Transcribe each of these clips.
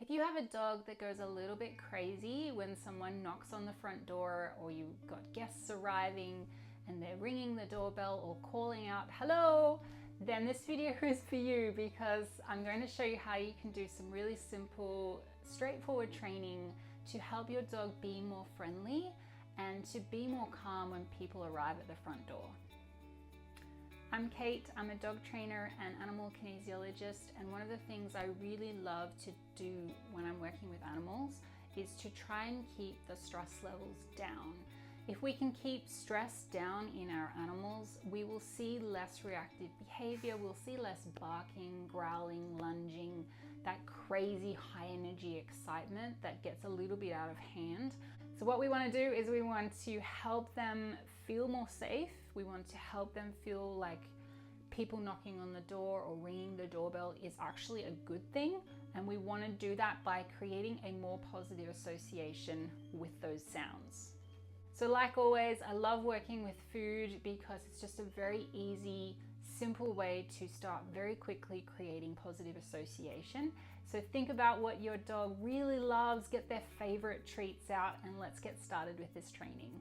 If you have a dog that goes a little bit crazy when someone knocks on the front door, or you've got guests arriving and they're ringing the doorbell or calling out, hello, then this video is for you, because I'm going to show you how you can do some really simple, straightforward training to help your dog be more friendly and to be more calm when people arrive at the front door. I'm Kate, I'm a dog trainer and animal kinesiologist, and one of the things I really love to do when I'm working with animals is to try and keep the stress levels down. If we can keep stress down in our animals, we will see less reactive behavior, we'll see less barking, growling, lunging, that crazy high energy excitement that gets a little bit out of hand. So what we want to do is we want to help them feel more safe. We want to help them feel like people knocking on the door or ringing the doorbell is actually a good thing. And we want to do that by creating a more positive association with those sounds. So like always, I love working with food because it's just a very easy, simple way to start very quickly creating positive association. So think about what your dog really loves, get their favorite treats out, and let's get started with this training.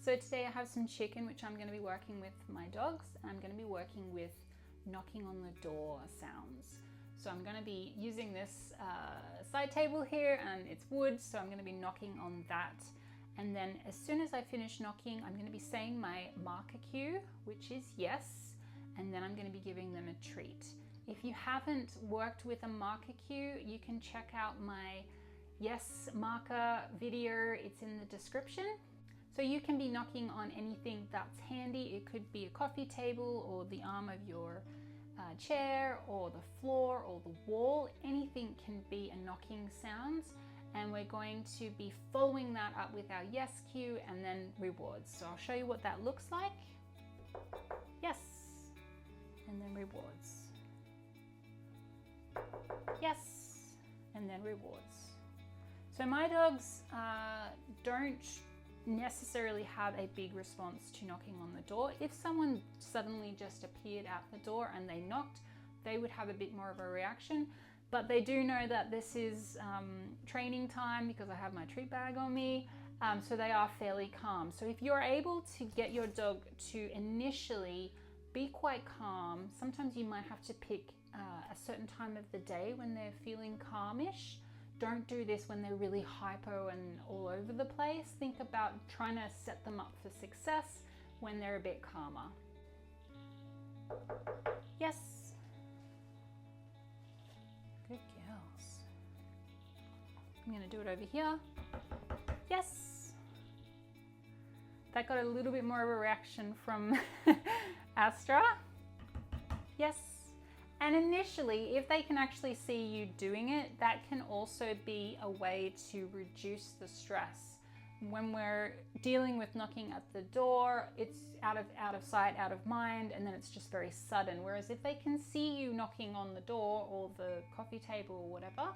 So today I have some chicken, which I'm going to be working with my dogs, and I'm going to be working with knocking on the door sounds. So I'm going to be using this side table here, and it's wood, so I'm going to be knocking on that. And then as soon as I finish knocking, I'm going to be saying my marker cue, which is yes, and then I'm going to be giving them a treat. If you haven't worked with a marker cue, you can check out my yes marker video. It's in the description. So you can be knocking on anything that's handy. It could be a coffee table or the arm of your chair or the floor or the wall. Anything can be a knocking sound. And we're going to be following that up with our yes cue and then rewards. So I'll show you what that looks like. Yes, and then rewards. Yes, and then rewards. So my dogs don't necessarily have a big response to knocking on the door. If someone suddenly just appeared at the door and they knocked, they would have a bit more of a reaction. But they do know that this is training time because I have my treat bag on me, so they are fairly calm. So if you're able to get your dog to initially be quite calm, sometimes you might have to pick a certain time of the day when they're feeling calmish. Don't do this when they're really hypo and all over the place. Think about trying to set them up for success when they're a bit calmer. Yes. Good girls. I'm going to do it over here. Yes. That got a little bit more of a reaction from Astra. Yes. And initially, if they can actually see you doing it, that can also be a way to reduce the stress. When we're dealing with knocking at the door, it's out of sight, out of mind, and then it's just very sudden. Whereas if they can see you knocking on the door or the coffee table or whatever,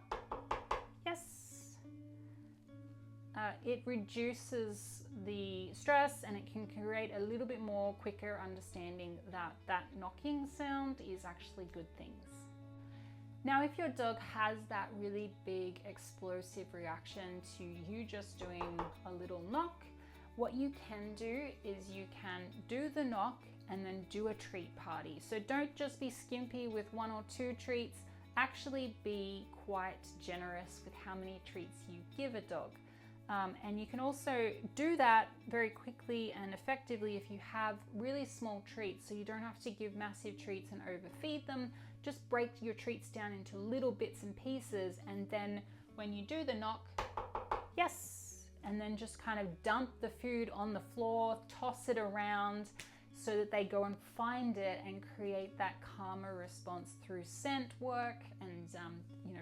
yes, it reduces the stress and it can create a little bit more quicker understanding that that knocking sound is actually good things. Now, if your dog has that really big explosive reaction to you just doing a little knock, what you can do is you can do the knock and then do a treat party. So don't just be skimpy with 1 or 2 treats, actually be quite generous with how many treats you give a dog. And you can also do that very quickly and effectively if you have really small treats, so you don't have to give massive treats and overfeed them. Just break your treats down into little bits and pieces, and then when you do the knock, yes, and then just kind of dump the food on the floor, toss it around so that they go and find it and create that calmer response through scent work and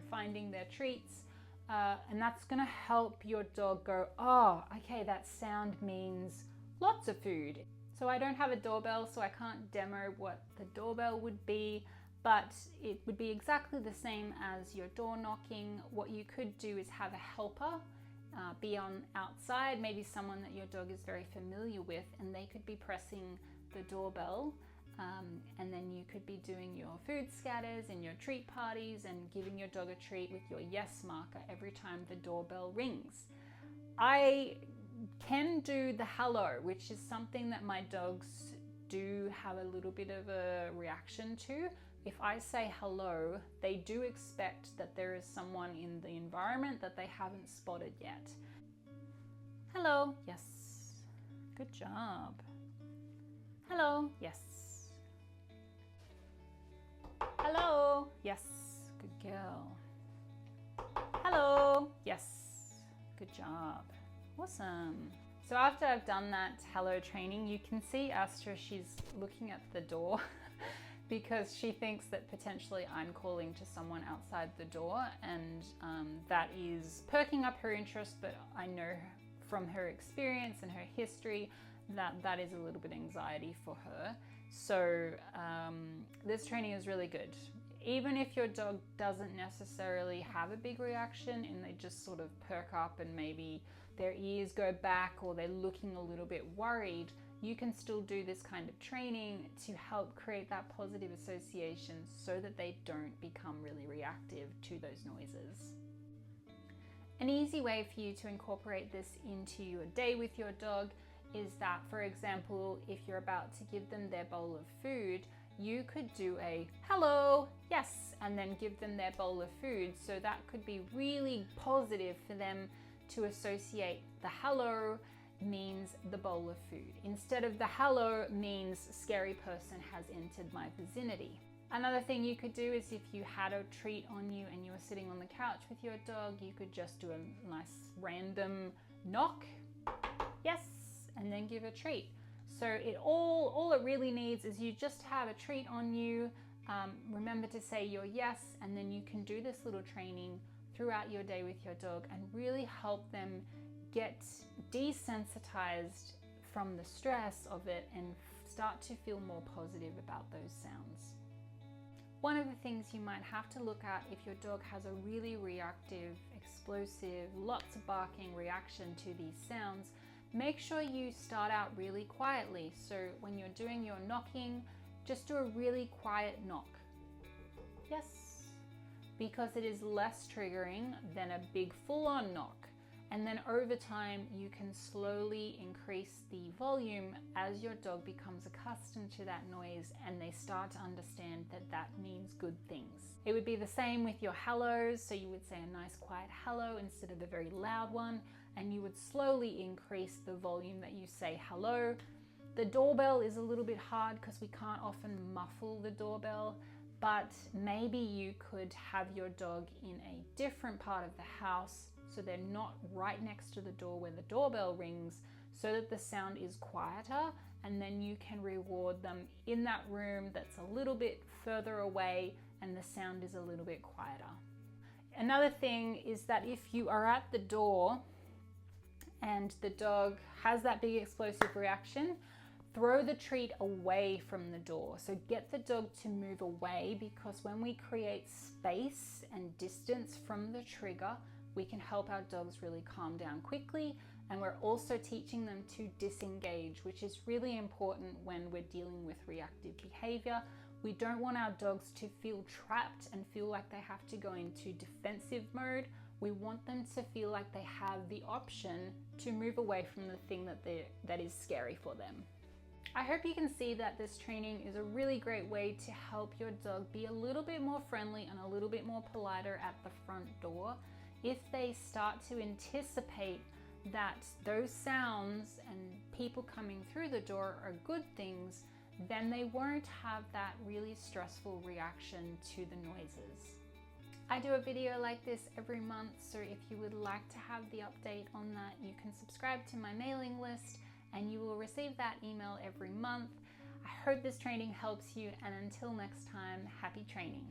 finding their treats. And that's going to help your dog go, oh, okay, that sound means lots of food. So I don't have a doorbell, so I can't demo what the doorbell would be, but it would be exactly the same as your door knocking. What you could do is have a helper be on outside, maybe someone that your dog is very familiar with, and they could be pressing the doorbell And then you could be doing your food scatters and your treat parties and giving your dog a treat with your yes marker every time the doorbell rings. I can do the hello, which is something that my dogs do have a little bit of a reaction to. If I say hello, they do expect that there is someone in the environment that they haven't spotted yet. Hello, yes, good job. Hello, yes. Hello, yes, good girl. Hello, yes, good job. Awesome. So after I've done that hello training, you can see Astra, she's looking at the door because she thinks that potentially I'm calling to someone outside the door, and that is perking up her interest, but I know from her experience and her history that that is a little bit anxiety for her. So this training is really good. Even if your dog doesn't necessarily have a big reaction and they just sort of perk up and maybe their ears go back or they're looking a little bit worried, you can still do this kind of training to help create that positive association so that they don't become really reactive to those noises. An easy way for you to incorporate this into your day with your dog is that, for example, if you're about to give them their bowl of food, you could do a hello, yes, and then give them their bowl of food. So that could be really positive for them to associate the hello means the bowl of food, instead of the hello means scary person has entered my vicinity. Another thing you could do is if you had a treat on you and you were sitting on the couch with your dog, you could just do a nice random knock, yes, and then give a treat. So all it really needs is you just have a treat on you. Remember to say your yes, and then you can do this little training throughout your day with your dog and really help them get desensitized from the stress of it and start to feel more positive about those sounds. One of the things you might have to look at if your dog has a really reactive, explosive, lots of barking reaction to these sounds, make sure you start out really quietly. So when you're doing your knocking, just do a really quiet knock. Yes, because it is less triggering than a big full-on knock. And then over time, you can slowly increase the volume as your dog becomes accustomed to that noise and they start to understand that that means good things. It would be the same with your hellos. So you would say a nice quiet hello instead of a very loud one, and you would slowly increase the volume that you say hello. The doorbell is a little bit hard because we can't often muffle the doorbell, but maybe you could have your dog in a different part of the house so they're not right next to the door where the doorbell rings, so that the sound is quieter, and then you can reward them in that room that's a little bit further away and the sound is a little bit quieter. Another thing is that if you are at the door and the dog has that big explosive reaction, throw the treat away from the door. So get the dog to move away, because when we create space and distance from the trigger, we can help our dogs really calm down quickly. And we're also teaching them to disengage, which is really important when we're dealing with reactive behavior. We don't want our dogs to feel trapped and feel like they have to go into defensive mode. We want them to feel like they have the option to move away from the thing that is scary for them. I hope you can see that this training is a really great way to help your dog be a little bit more friendly and a little bit more politer at the front door. If they start to anticipate that those sounds and people coming through the door are good things, then they won't have that really stressful reaction to the noises. I do a video like this every month, so if you would like to have the update on that, you can subscribe to my mailing list and you will receive that email every month. I hope this training helps you, and until next time, happy training.